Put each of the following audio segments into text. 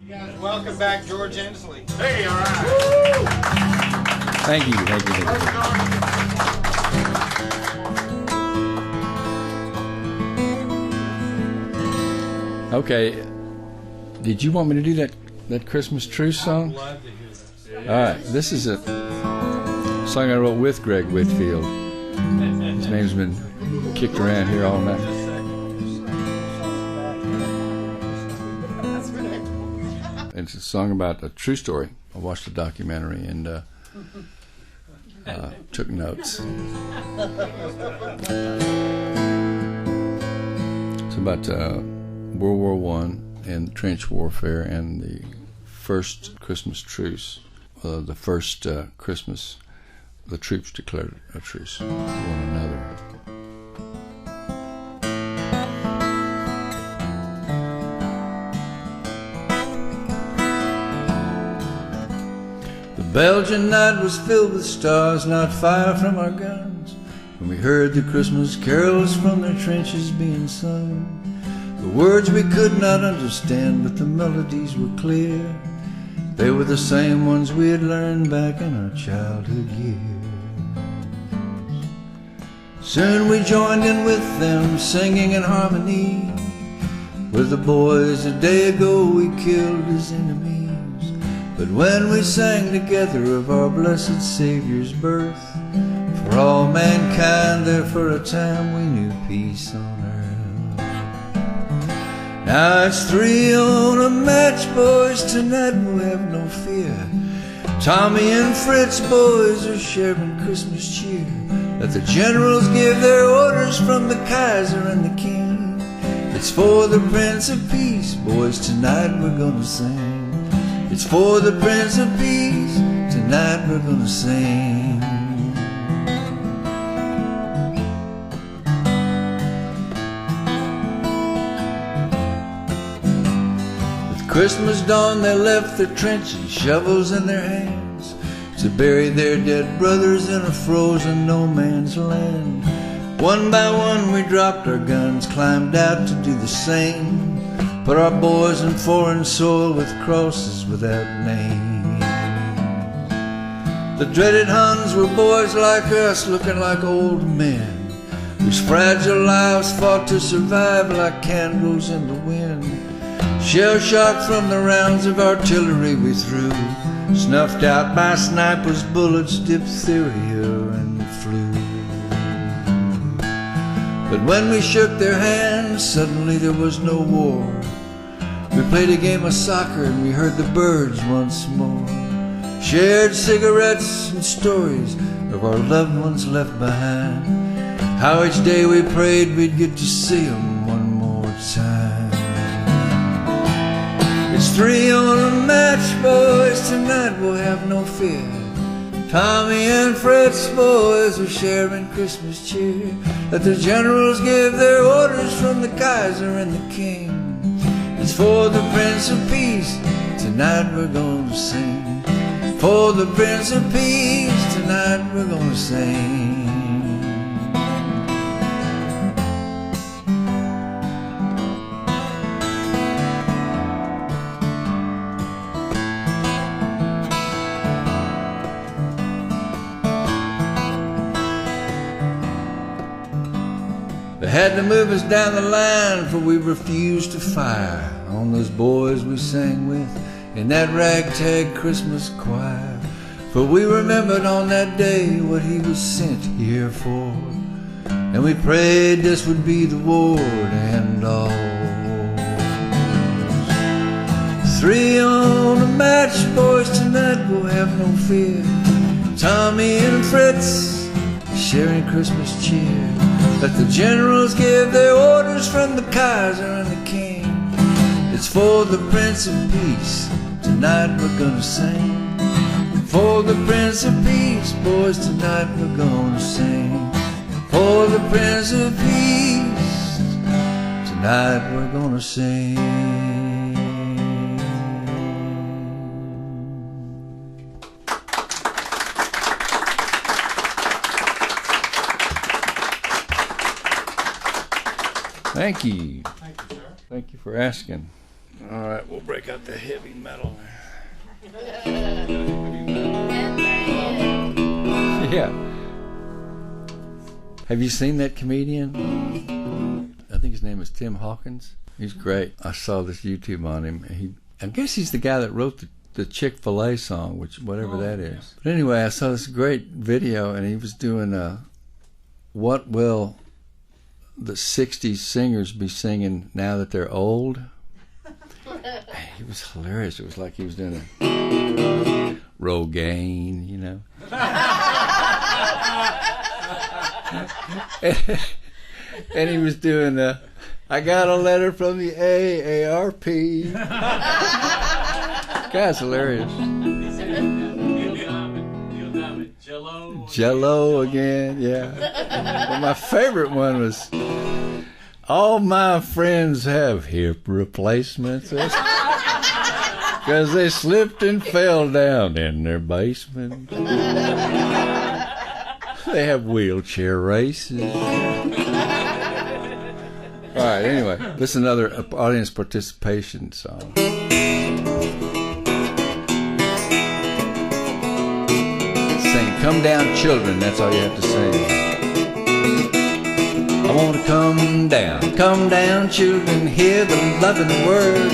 Welcome back, George Ensle. Hey, all right. Woo! Thank you. Okay, did you want me to do that Christmas Truce song? I'd love to hear that. All right, this is a song I wrote with Greg Whitfield. His name's been kicked around here all night. It's a song about a true story. I watched a documentary and took notes. It's about World War I and trench warfare and the first Christmas truce. The first Christmas, the troops declared a truce with one another. The Belgian night was filled with stars not far from our guns, when we heard the Christmas carols from their trenches being sung. The words we could not understand, but the melodies were clear. They were the same ones we had learned back in our childhood years. Soon we joined in with them, singing in harmony with the boys a day ago we killed as enemies. But when we sang together of our blessed Savior's birth, for all mankind there for a time we knew peace on earth. Now it's 3 on a match, boys, tonight we'll have no fear. Tommy and Fritz, boys, are sharing Christmas cheer. Let the generals give their orders from the Kaiser and the King. It's for the Prince of Peace, boys, tonight we're gonna sing. It's for the Prince of Peace, tonight we're gonna sing. With Christmas dawn they left their trenches, shovels in their hands, to bury their dead brothers in a frozen no man's land. One by one we dropped our guns, climbed out to do the same. Put our boys in foreign soil with crosses without names. The dreaded Huns were boys like us, looking like old men, whose fragile lives fought to survive like candles in the wind. Shell-shocked from the rounds of artillery we threw, snuffed out by snipers' bullets, diphtheria and the flu. But when we shook their hands, suddenly there was no war. We played a game of soccer and we heard the birds once more. Shared cigarettes and stories of our loved ones left behind. How each day we prayed we'd get to see them one more time. It's 3 on a match, boys, tonight we'll have no fear. Tommy and Fritz, boys, are sharing Christmas cheer. Let the generals give their orders from the Kaiser and the King. It's for the Prince of Peace, tonight we're gonna sing. For the Prince of Peace, tonight we're gonna sing. They had to move us down the line, for we refused to fire on those boys we sang with in that ragtag Christmas choir. For we remembered on that day what he was sent here for, and we prayed this would be the war to end all wars. 3 on a match, boys, tonight we'll have no fear. Tommy and Fritz sharing Christmas cheer. Let the generals give their orders from the Kaiser and the King. It's for the Prince of Peace, tonight we're gonna sing. For the Prince of Peace, boys, tonight we're gonna sing. For the Prince of Peace, tonight we're gonna sing. Thank you. Thank you, sir. Thank you for asking. All right, we'll break out the heavy metal. Yeah. Have you seen that comedian? I think his name is Tim Hawkins. He's great. I saw this YouTube on him. I guess he's the guy that wrote the Chick-fil-A song, whatever that is. But anyway, I saw this great video, and he was doing what will the 60s singers be singing now that they're old? It was hilarious. It was like he was doing a Rogaine, you know. And he was doing I got a letter from the AARP. Guy's hilarious. Jello again, yeah. But my favorite one was, all my friends have hip replacements because they slipped and fell down in their basement. They have wheelchair races. All right, anyway, this is another audience participation song. Sing, come down children, that's all you have to sing. I want to come down children, hear the loving word.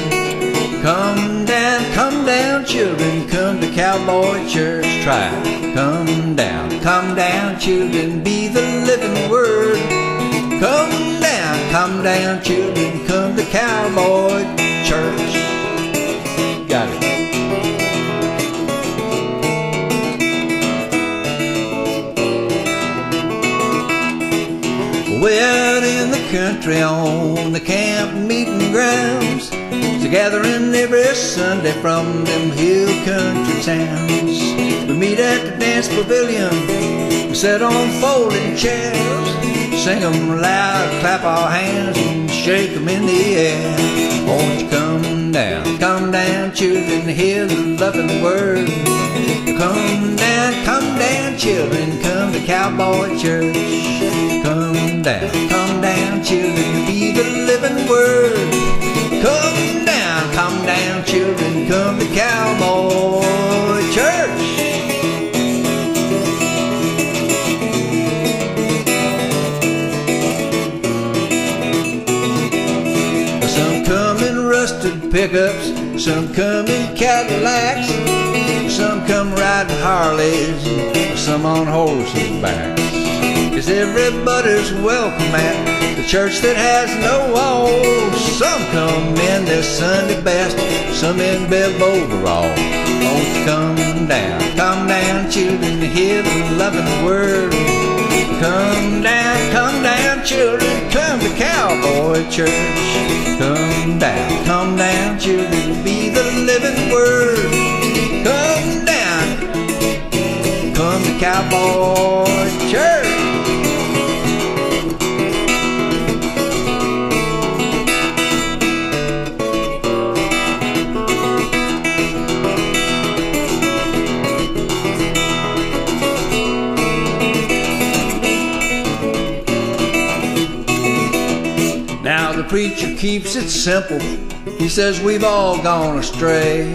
Come down children, come to Cowboy Church, try. Come down children, be the living word. Come down children, come to Cowboy Church. Got it. Way out in the country on the camp meeting grounds, so gathering every Sunday from them hill country towns. We meet at the dance pavilion, we sit on folding chairs, sing 'em loud, clap our hands and shake 'em in the air. Won't you come down children, hear the loving word. Come down children, come to Cowboy Church. Come down children, be the living word. Come down children, come to Cowboy Church. Some come in rusted pickups, some come in Cadillacs, some come riding Harleys, some on horses' backs. 'Cause everybody's welcome at the church that has no walls. Some come in their Sunday best, some in bib overalls. Won't you come down children, hear the loving word. Come down children, come to Cowboy Church. Come down children, be the living word. Come to Cowboy Church. Now the preacher keeps it simple. He says we've all gone astray,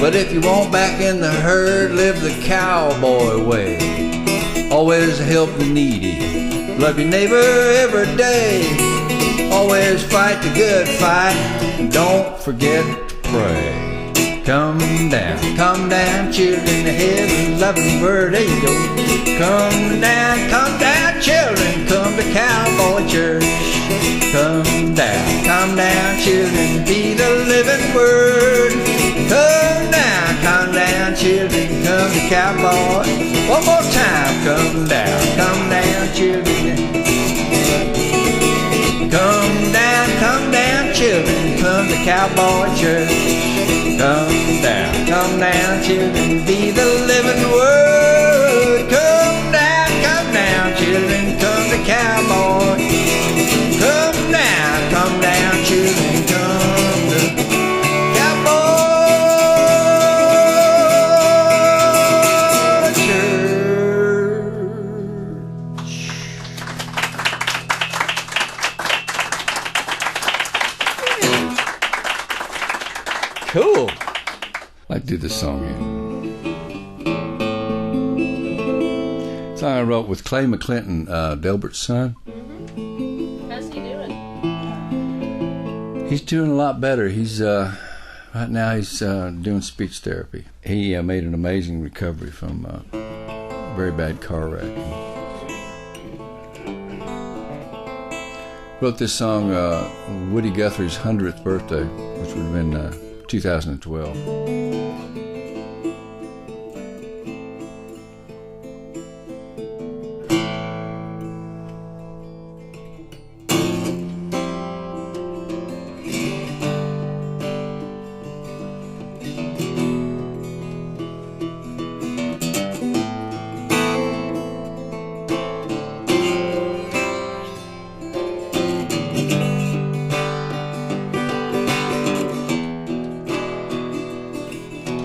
but if you want back in the herd, live the cowboy way. Always help the needy, love your neighbor every day. Always fight the good fight, and don't forget to pray. Come down children, hear the loving word. There you go. Come down children, come to Cowboy Church. Come down children, be the living word. Come down children, come to Cowboy. One more time, come down children. Come down children, come to Cowboy Church. Come down children, be the living word. Come down children, come to Cowboy. Come down children, come to like to do this song here. Song I wrote with Clay McClinton, Delbert's son. How's he doing? He's doing a lot better. He's right now he's doing speech therapy. He made an amazing recovery from a very bad car wreck. Wrote this song Woody Guthrie's 100th birthday, which would have been 2012.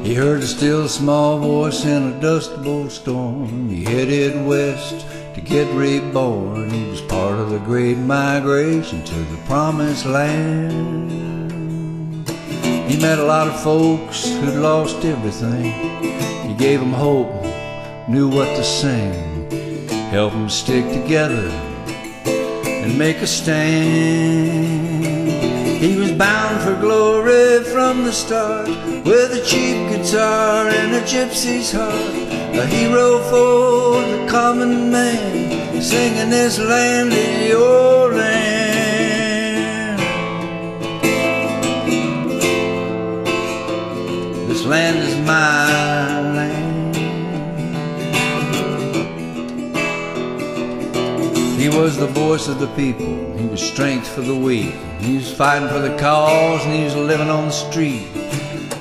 He heard a still small voice in a dust bowl storm. He headed west to get reborn. He was part of the great migration to the promised land. He met a lot of folks who'd lost everything. He gave them hope, knew what to sing, help them stick together and make a stand. He was bound for glory from the start, with a cheap guitar and a gypsy's heart, a hero for the common man, singing this land is your land. This land is my land. He was the voice of the people, he was strength for the weak. He was fighting for the cause and he was living on the street,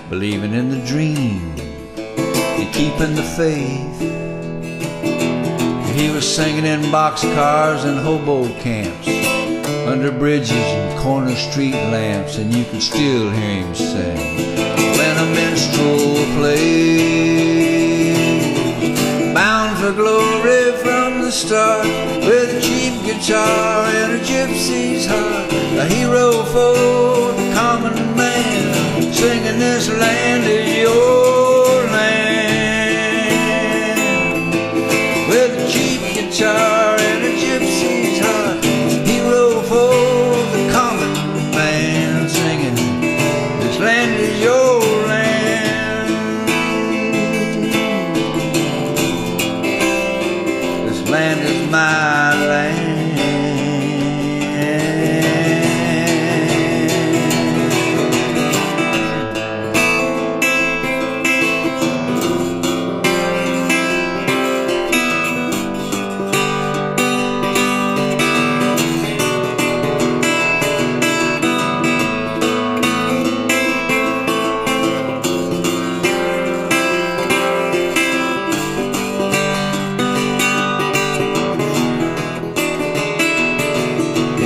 believing in the dream and keeping the faith. He was singing in boxcars and hobo camps, under bridges and corner street lamps, and you can still hear him sing when a minstrel plays. Bound for glory from the start, with a cheap guitar and a gypsy's heart, a hero for the common man, singing this land is your land. With a cheap guitar and a gypsy's heart, hero for the common man, singing this land is your land. This land is my land.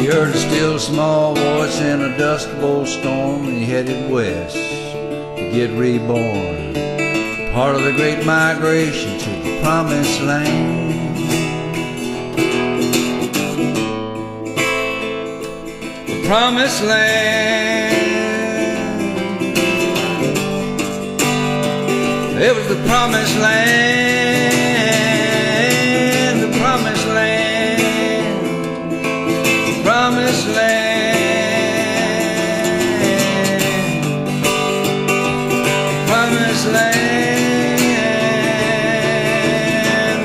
Heard a still small voice in a dust bowl storm, and he headed west to get reborn, part of the great migration to the promised land. The promised land. It was the promised land. The promised land. Promised land, promised land.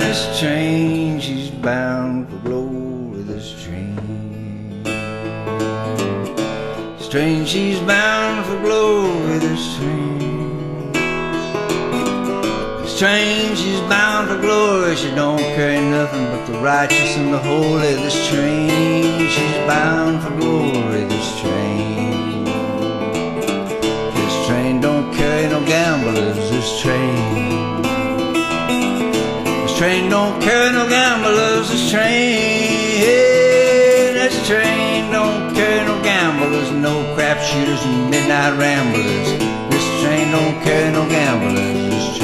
This train, she's bound for glory. This train, this train, she's bound for glory. This train, this train, she's bound for glory. She don't carry nothing but the righteous and the holy. This train, she's bound for glory. This train don't carry no gamblers. This train don't carry no gamblers. This train don't carry no gamblers, no crap shooters and midnight ramblers. This train don't carry no gamblers.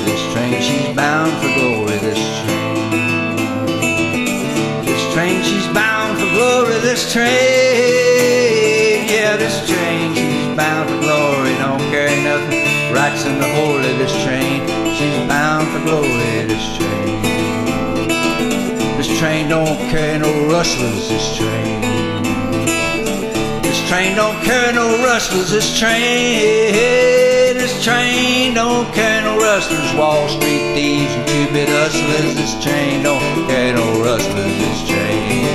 This train, she's bound for glory. This train, she's bound for glory. This train, yeah, this train, she's bound for glory. No for glory, this train. This train don't carry no rustlers, this train. This train don't carry no rustlers, this train. This train don't carry no rustlers, Wall Street thieves and two-bit hustlers. This train don't carry no rustlers, this train.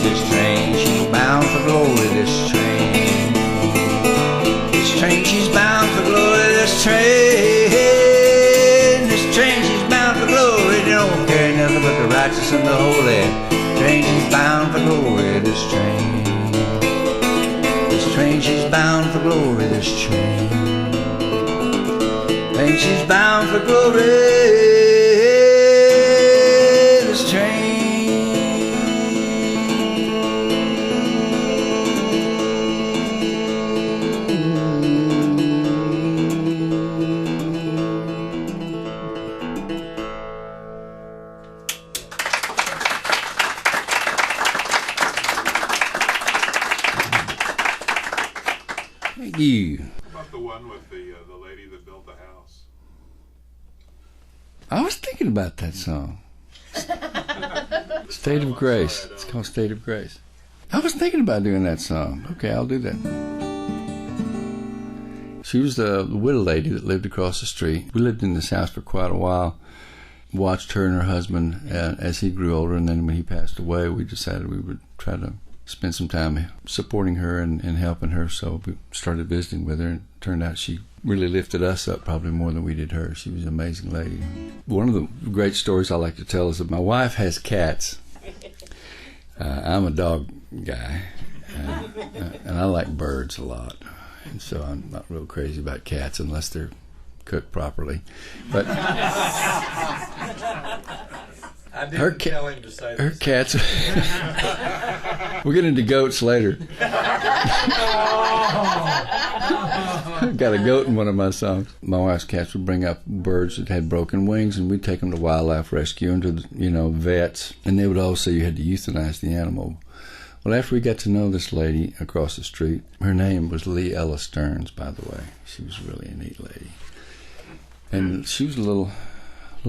This train, she's bound for glory, this train. This train, she's bound for glory, this train. This train, she's bound for glory. They don't carry nothing but the righteous and the holy. Train, she's bound for glory, this train. This train, she's bound for glory, this train. Train, she's bound for glory, this train. Thank you. About the one with the lady that built the house. I was thinking about that song. State of Grace. It's called State of Grace. I was thinking about doing that song. Okay, I'll do that. She was the widow lady that lived across the street. We lived in this house for quite a while. Watched her and her husband as he grew older, and then when he passed away, we decided we would try to spend some time supporting her and helping her. So we started visiting with her, and it turned out she really lifted us up probably more than we did her. She was an amazing lady. One of the great stories I like to tell is that my wife has cats. I'm a dog guy, and I like birds a lot. And so I'm not real crazy about cats unless they're cooked properly. But I didn't tell him to say her this. cats. We'll get into goats later. Got a goat in one of my songs. My wife's cats would bring up birds that had broken wings, and we'd take them to wildlife rescue and to vets, and they would all say you had to euthanize the animal. Well, after we got to know this lady across the street, her name was Lee Ella Stearns, by the way. She was really a neat lady. And she was a little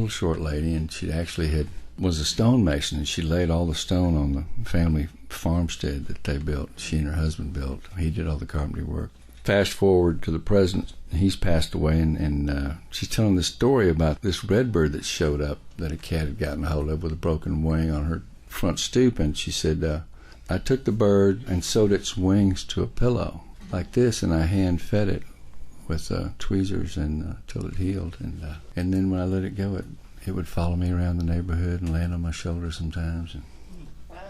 short lady, and she actually was a stonemason, and she laid all the stone on the family farmstead that they built. She and her husband built. He did all the carpentry work. Fast forward to the present, he's passed away, and she's telling this story about this redbird that showed up that a cat had gotten a hold of with a broken wing on her front stoop, and she said, I took the bird and sewed its wings to a pillow like this, and I hand-fed it with tweezers till it healed, and then when I let it go, it would follow me around the neighborhood and land on my shoulder sometimes. And Wow.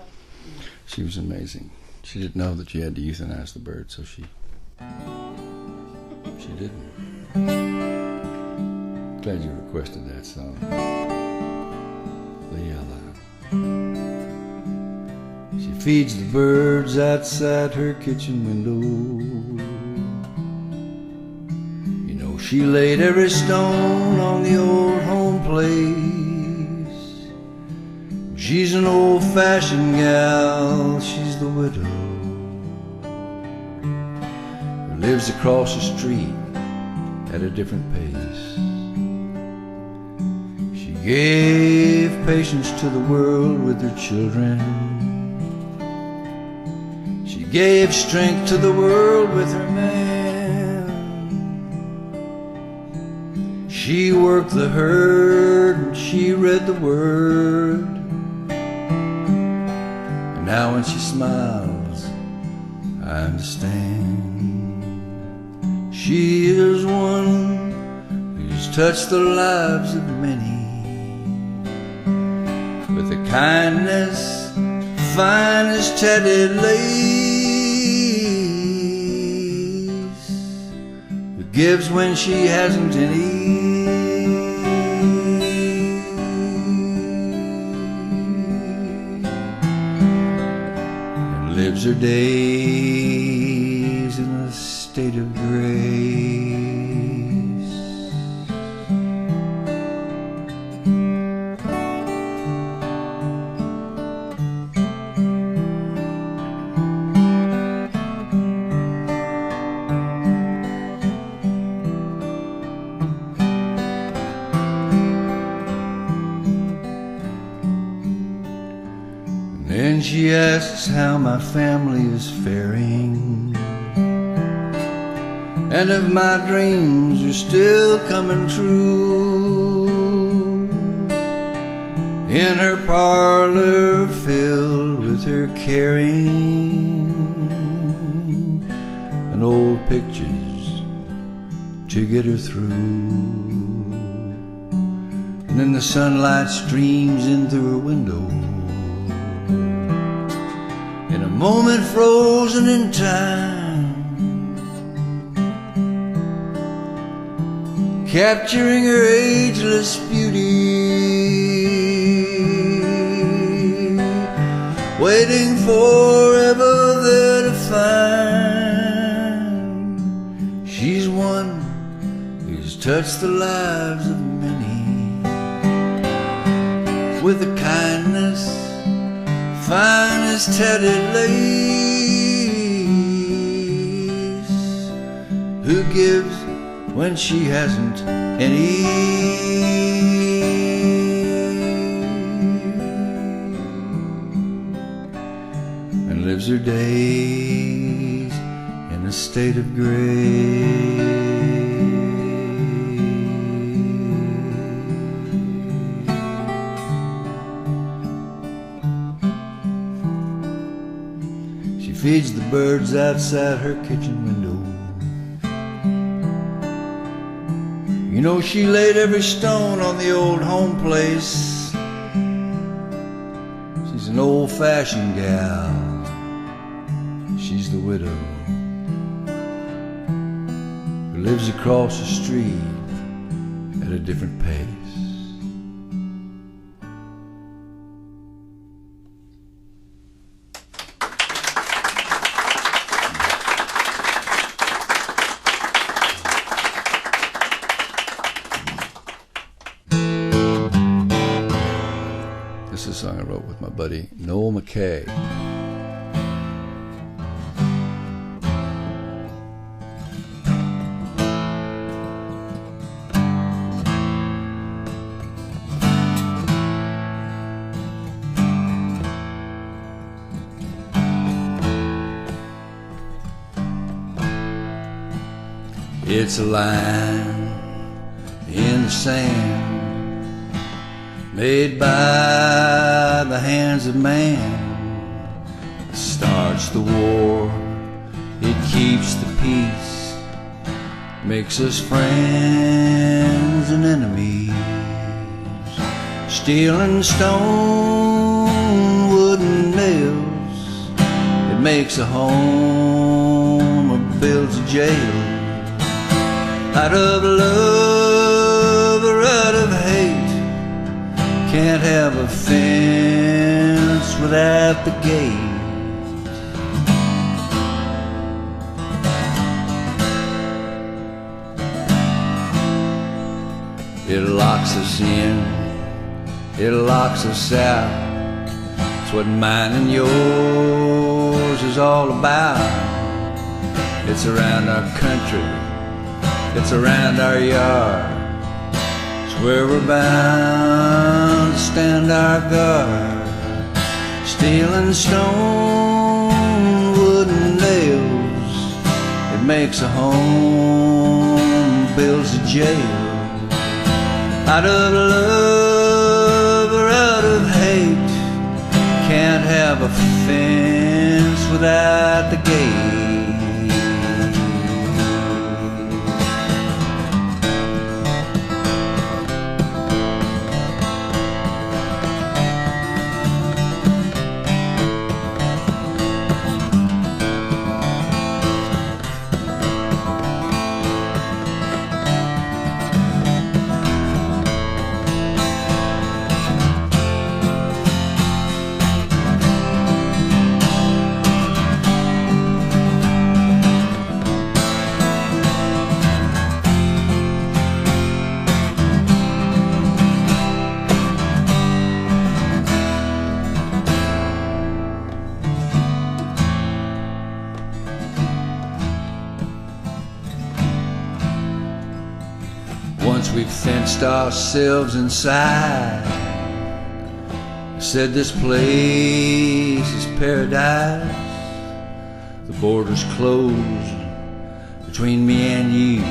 she was amazing. She didn't know that you had to euthanize the bird, so she didn't. Glad you requested that song. Leela. She feeds the birds outside her kitchen window. You know, she laid every stone on the old home place. She's an old-fashioned gal, she's the widow who lives across the street at a different pace. She gave patience to the world with her children. She gave strength to the world with her man. She worked the herd and she read the word. And now when she smiles, I understand. She is one who's touched the lives of many with the kindness fine as tatted lace, who gives when she hasn't any, and lives her days in a state of grace. she asks how my family is faring, and if my dreams are still coming true. In her parlor filled with her caring and old pictures to get her through. And then the sunlight streams in through her window, in a moment frozen in time, capturing her ageless beauty, waiting forever there to find she's one who's touched the lives of many with a kindness fine as tattered lace, who gives when she hasn't any, and lives her days in a state of grace. She feeds the birds outside her kitchen window. You know, she laid every stone on the old home place. She's an old-fashioned gal. She's the widow who lives across the street at a different pace. This is a song I wrote with my buddy Noel McKay. It's a line in the sand made by the hands of man. It starts the war, it keeps the peace, makes us friends and enemies. Steel and stone, wood and nails, it makes a home or builds a jail. Out of love or out of hate, can't have a fence without the gate. It locks us in, it locks us out. It's what mine and yours is all about. It's around our country, it's around our yard. It's where we're bound to stand our guard. Steel and stone, wood and nails, it makes a home, builds a jail. Out of love or out of hate, can't have a fence without the gate. Once we've fenced ourselves inside, Said this place is paradise. The border's closed between me and you.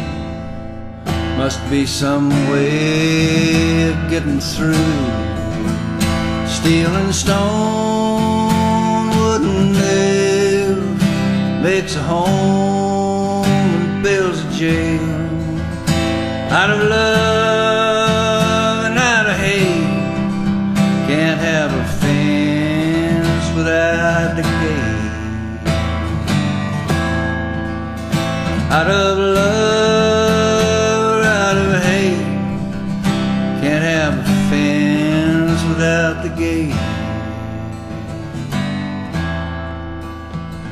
Must be some way of getting through. Steel and stone, wooden nails, makes a home and builds a jail. Out of love and out of hate, can't have a fence without the gate. Out of love or out of hate, can't have a fence without the gate.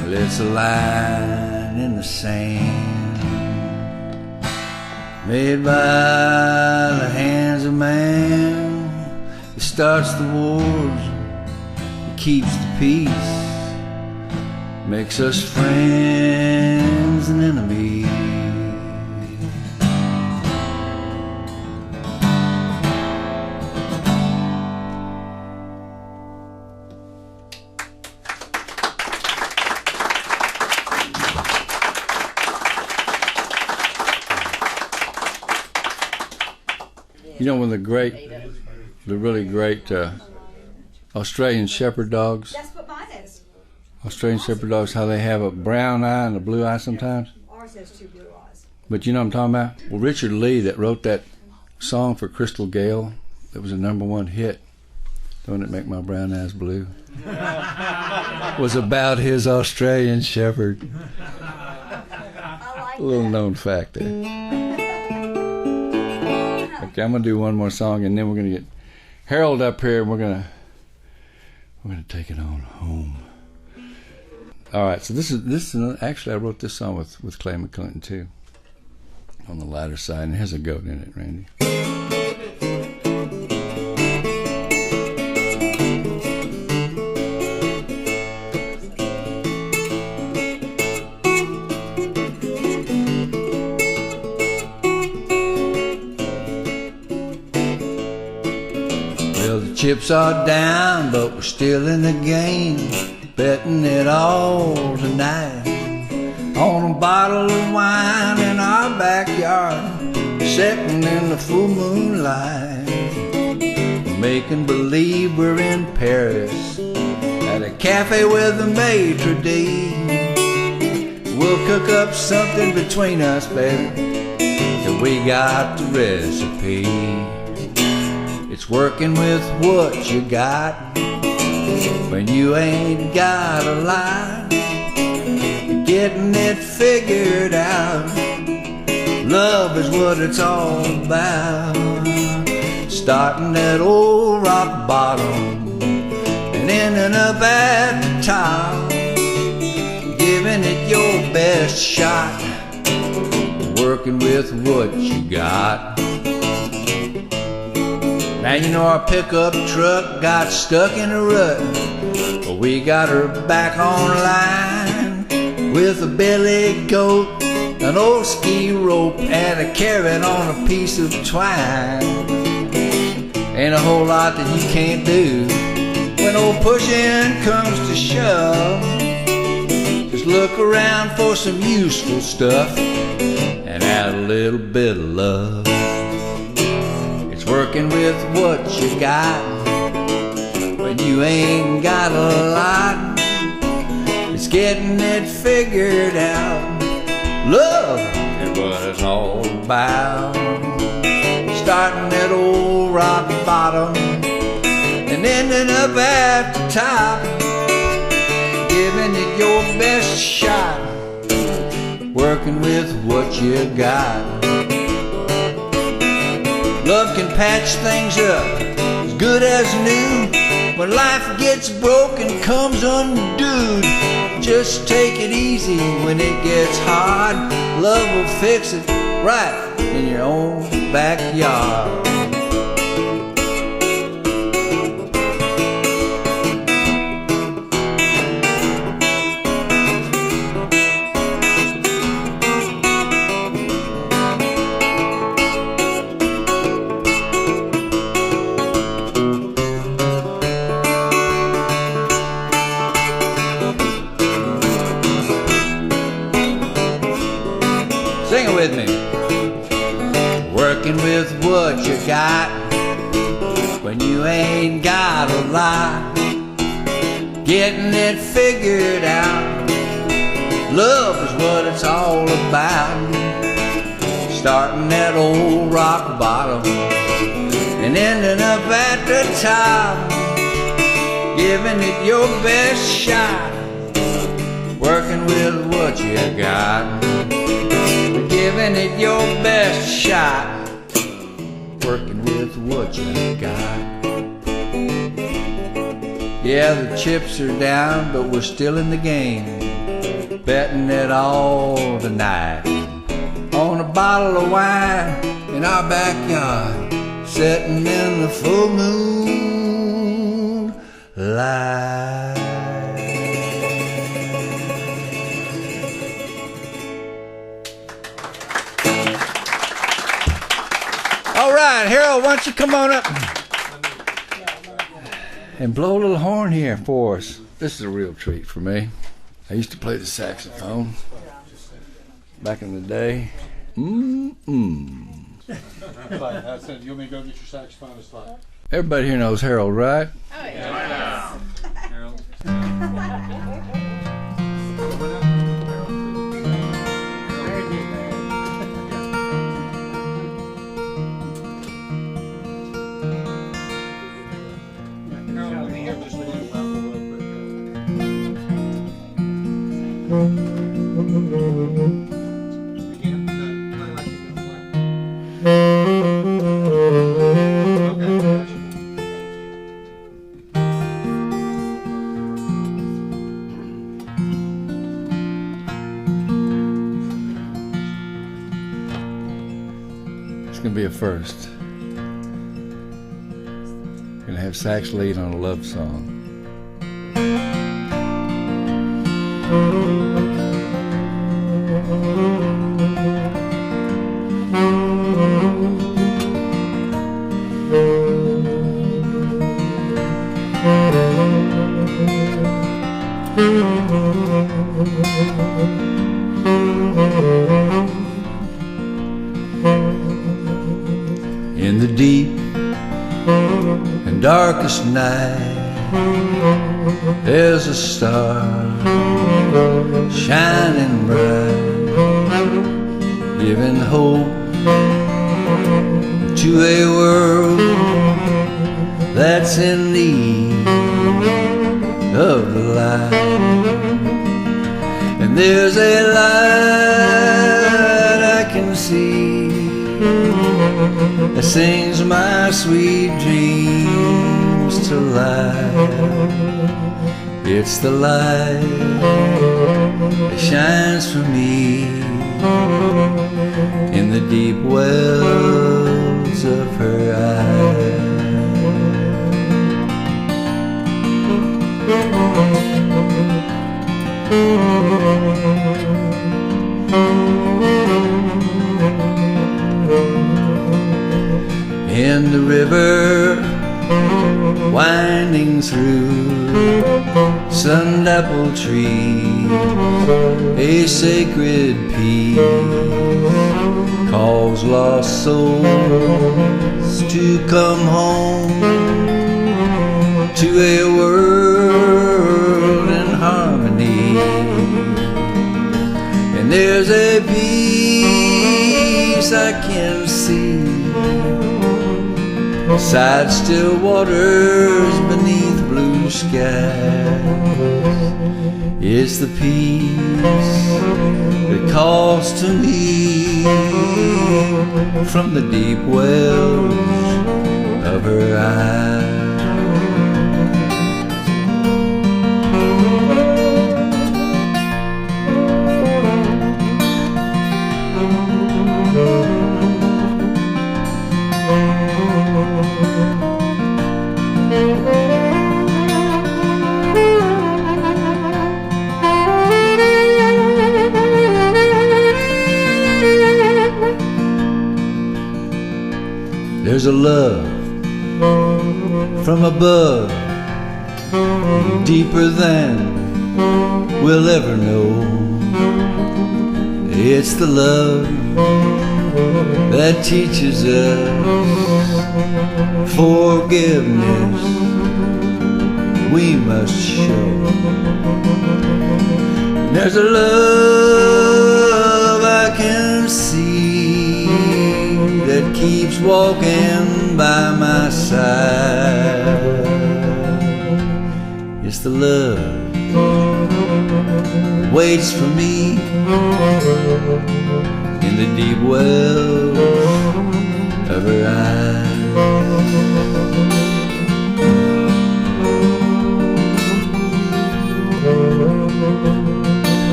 Well, it's a line in the sand, made by the hands of man. It starts the wars, it keeps the peace, makes us friends and enemies. You know, one of the really great Australian Shepherd dogs. That's what mine is. Australian Shepherd dogs, how they have a brown eye and a blue eye sometimes. Ours has two blue eyes. But you know what I'm talking about? Well, Richard Lee, that wrote that song for Crystal Gale, that was a #1 hit, Don't It Make My Brown Eyes Blue, was about his Australian Shepherd. A little known fact there. Okay, I'm gonna do one more song, and then we're gonna get Harold up here, and we're gonna take it on home. All right, so this is actually I wrote this song with Clay McClinton too, on the lighter side, and it has a goat in it, Randy. Well, the chips are down, but we're still in the game, betting it all tonight on a bottle of wine in our backyard, sitting in the full moonlight, making believe we're in Paris at a cafe with a maitre d'. We'll cook up something between us, baby, till we got the recipe. It's working with what you got when you ain't got a lot, getting it figured out. Love is what it's all about. Starting at old rock bottom and ending up at the top, giving it your best shot, working with what you got. Now you know our pickup truck got stuck in a rut, but we got her back online with a billy goat, an old ski rope, and a carrot on a piece of twine. Ain't a whole lot that you can't do when old pushing comes to shove. Just look around for some useful stuff and add a little bit of love. Working with what you got when you ain't got a lot, it's getting it figured out. Love is what it's all about. Starting at old rock bottom and ending up at the top, giving it your best shot, working with what you got. Love can patch things up as good as new. When life gets broken, comes undone, just take it easy when it gets hard. Love will fix it right in your own backyard. Sing it with me. Working with what you got when you ain't got a lot. Getting it figured out. Love is what it's all about. Starting at old rock bottom and ending up at the top. Giving it your best shot. Working with what you got. Giving it your best shot. Working with what you got. Yeah, the chips are down, but we're still in the game. Betting it all tonight. On a bottle of wine in our backyard, sitting in the full moon light. All right, Harold, why don't you come on up and blow a little horn here for us. This is a real treat for me. I used to play the saxophone back in the day. I said, you want me to go get your saxophone? It's like, Everybody here knows Harold, right? Oh, yeah. It's gonna be a first. Gonna have sax lead on a love song. In the deep and darkest night, there's a star shining bright, giving hope to a world that's in need of the light. And there's a light I can see that sings my sweet dreams to life. It's the light that shines for me in the deep wells of her eyes. In the river winding through sun-dappled trees, a sacred peace calls lost souls to come home to a world in harmony. And there's a peace I can see beside still waters beneath blue skies. It's the peace that calls to me from the deep wells of her eyes. There's a love from above, deeper than we'll ever know. It's the love that teaches us forgiveness we must show. There's a love I can see that keeps walking by my side. It's the love waits for me in the deep wells of her eyes.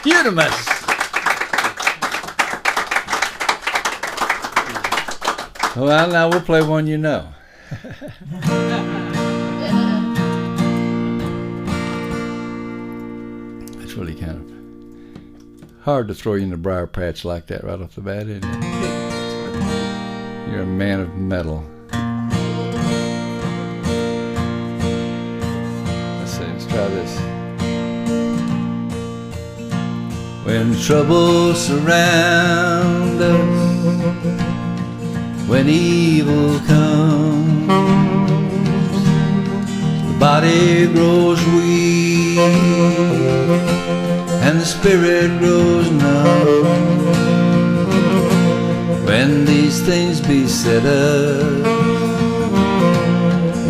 Unimus. Well, now we'll play one you know. It's really kind of hard to throw you in the briar patch like that right off the bat, isn't it? You're a man of metal. Let's see, let's try this. When trouble surrounds us, when evil comes, the body grows weak and the spirit grows numb. When these things beset us,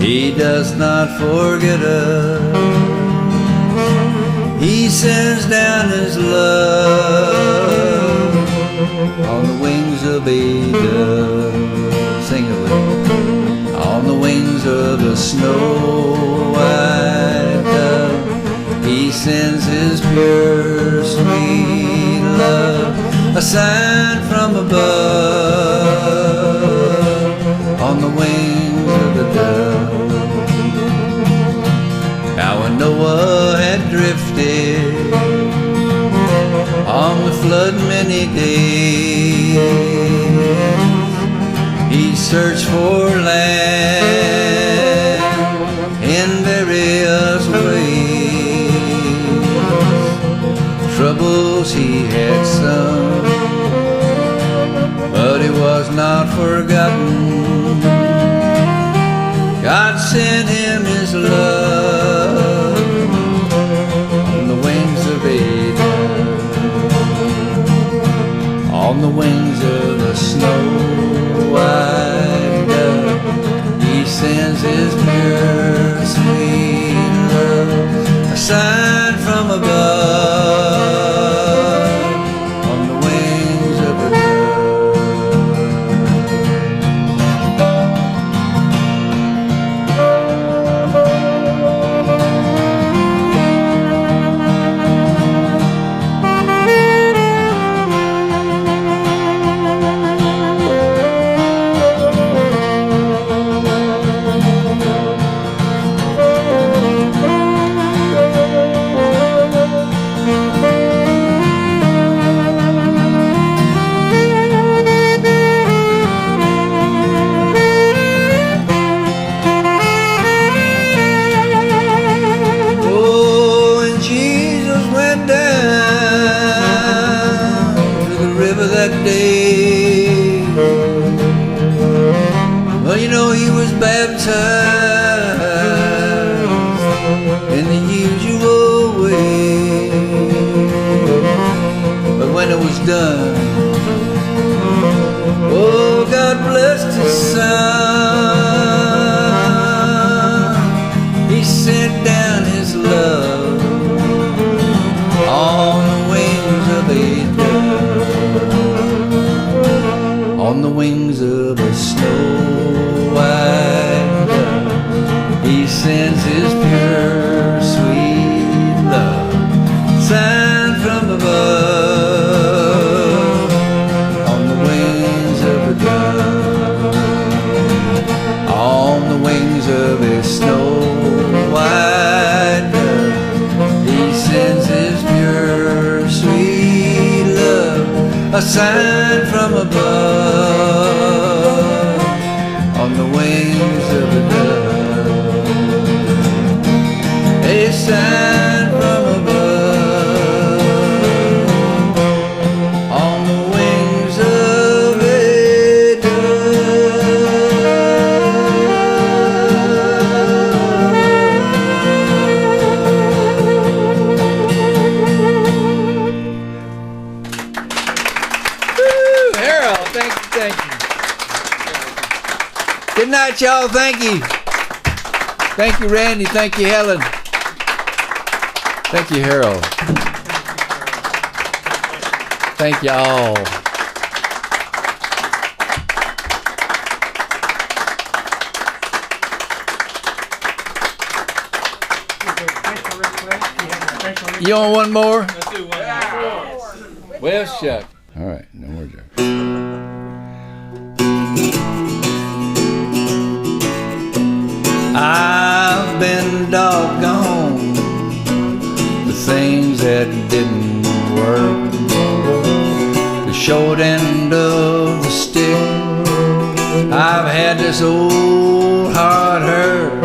He does not forget us. He sends down His love on the wings of a dove. Sing it with me. On the wings of a snow white dove, He sends His pure sweet love, a sign from above, on the wings of a dove. Now when Noah had drifted on the flood many days, he searched for land in various ways. Troubles he had some, but he was not forgotten. God sent him His love on the wings of a dove, on the wings of a snow white dove. He sends His pure sweet love, a sign from above, on the wings of a dove. That day, well, you know, he was baptized in the usual way, but when it was done, oh, God blessed His Son. He sent down His love on the wings of a dove, on the wings of a snow white dove. He sends His pure sweet love, sign from above, on the wings of a dove. a sign from above on the wings of a dove. A sign from above on the wings of a Good night, y'all. Thank you. Thank you, Randy. Thank you, Helen. Thank you, Harold. Thank you all. You want one more? Let's do one more. Well, shuck. All right, no more jokes. I've been doggone the things that didn't work. The short end of the stick. I've had this old heart hurt.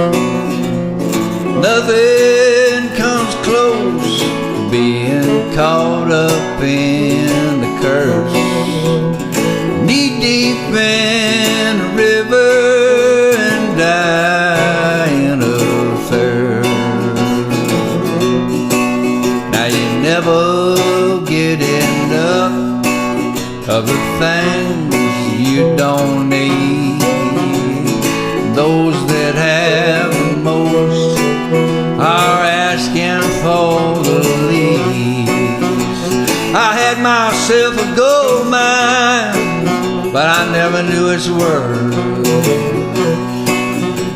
Nothing comes close to being caught up in the curse. Knee deep in a river and dying of thirst. Now you never get enough of the things you don't need. Those that have the most are asking for the least. I had myself a gold mine, but I never knew its worth.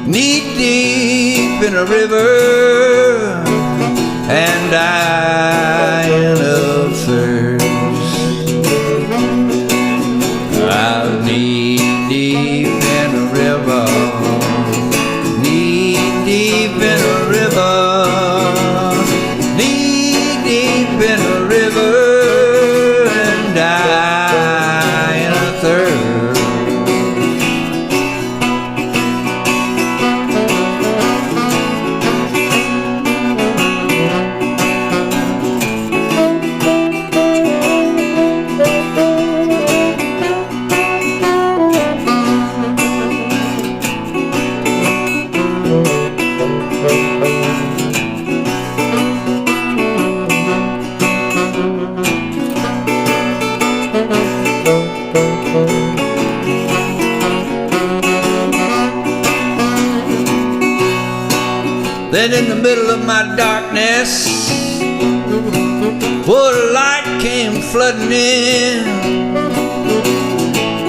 Knee deep in a river and dying of thirst. I'm knee deep in a river, knee deep in a river, knee deep in a river and dying of thirst. Then in the middle of my darkness, well, the light came flooding in.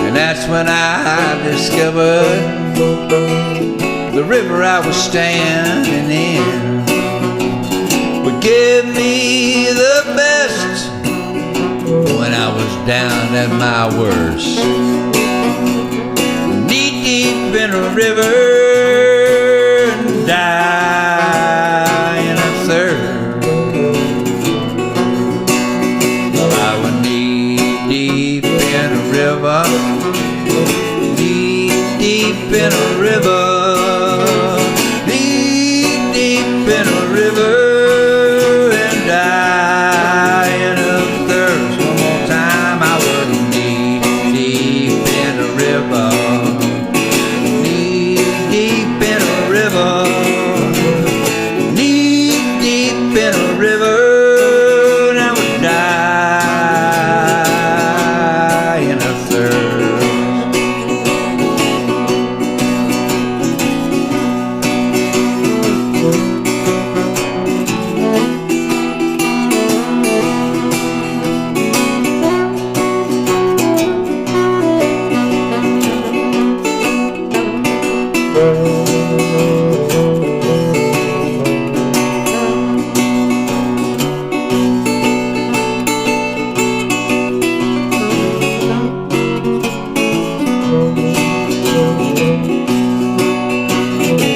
And that's when I discovered the river I was standing in would give me the best when I was down at my worst. Knee deep in a river and dying of thirst. I was knee deep in a river, knee deep in a river, knee deep in a river and dying of thirst. One more time, I was knee deep in a river, knee deep in a river, knee deep in a river, and I was dying of thirst.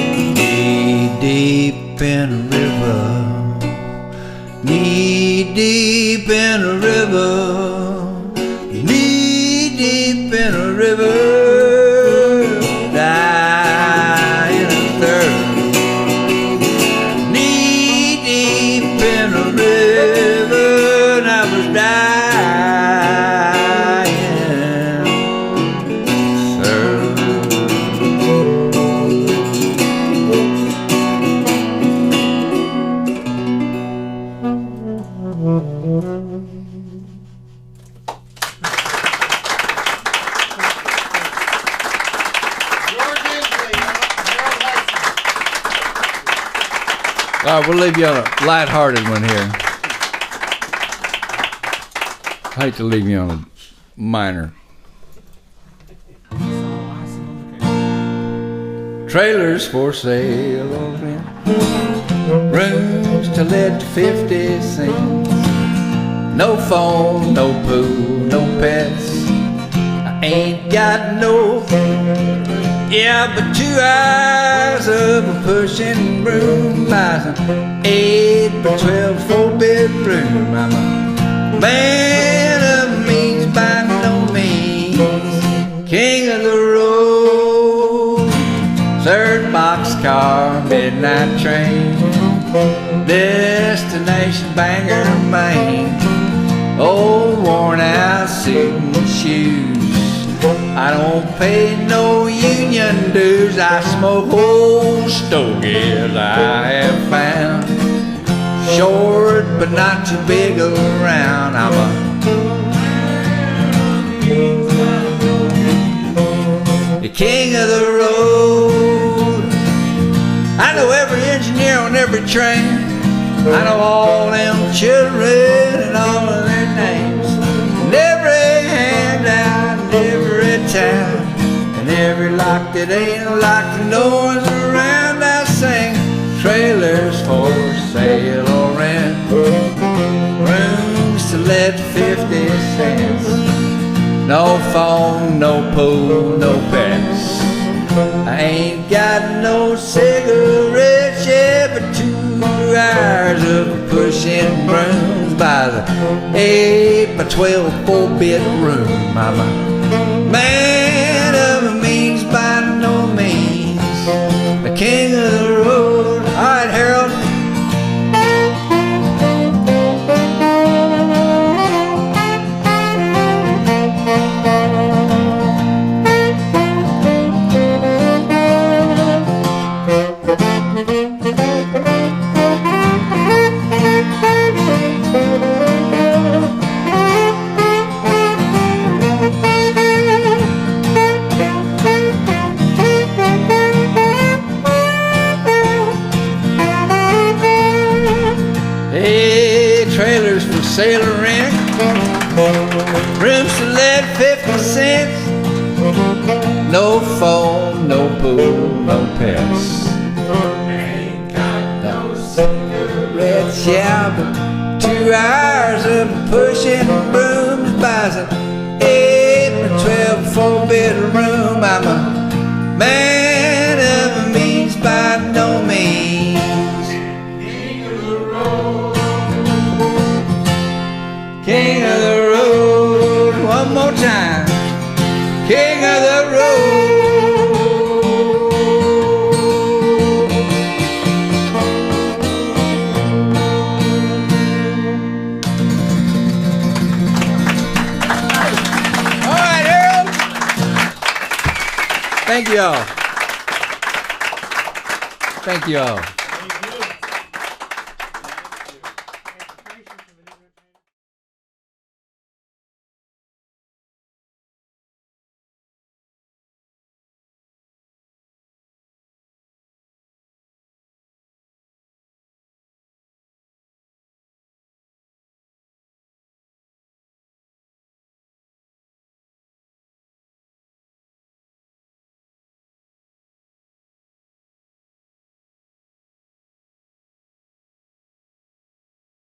Knee deep in a river, knee deep in a river, knee All right, we'll leave you on a lighthearted one here. I hate to leave you on a minor. Trailers for sale on rent, rooms to let to 50 cents. No phone, no pool, no pets. I ain't got no, yeah, but 2 hours of a pushing broom buys an 8 by 12 4-bedroom. I'm a man of means by no means, king of the road. Third boxcar, midnight train, destination Bangor, Maine. Old worn out suit and shoes, I don't pay no union dues. I smoke old stogies I have found, short but not too big around. I'm the king of the road. I know every engineer on every train. I know all them children and all of their names, and every handout and every town, and every lock that ain't locked, and no one's around. I sing trailers for sale or rent, rooms to let 50 cents. No phone, no pool, no pets. I ain't got no cigarettes, yeah, but 2 hours of pushing brooms by the 8 by 12 4-bedroom. I'm a man of means by no means, the king of the road. All right, Harold. Sale or rent, rooms to let 50 cents. No phone, no pool, no pets. Ain't got no cigarettes, yeah, but 2 hours of pushing brooms buys an 8 by 12 4-bedroom. I'm a man of means by no means. King of the road, one more time. King of the road. All right, Harold. Thank you all. Thank you all.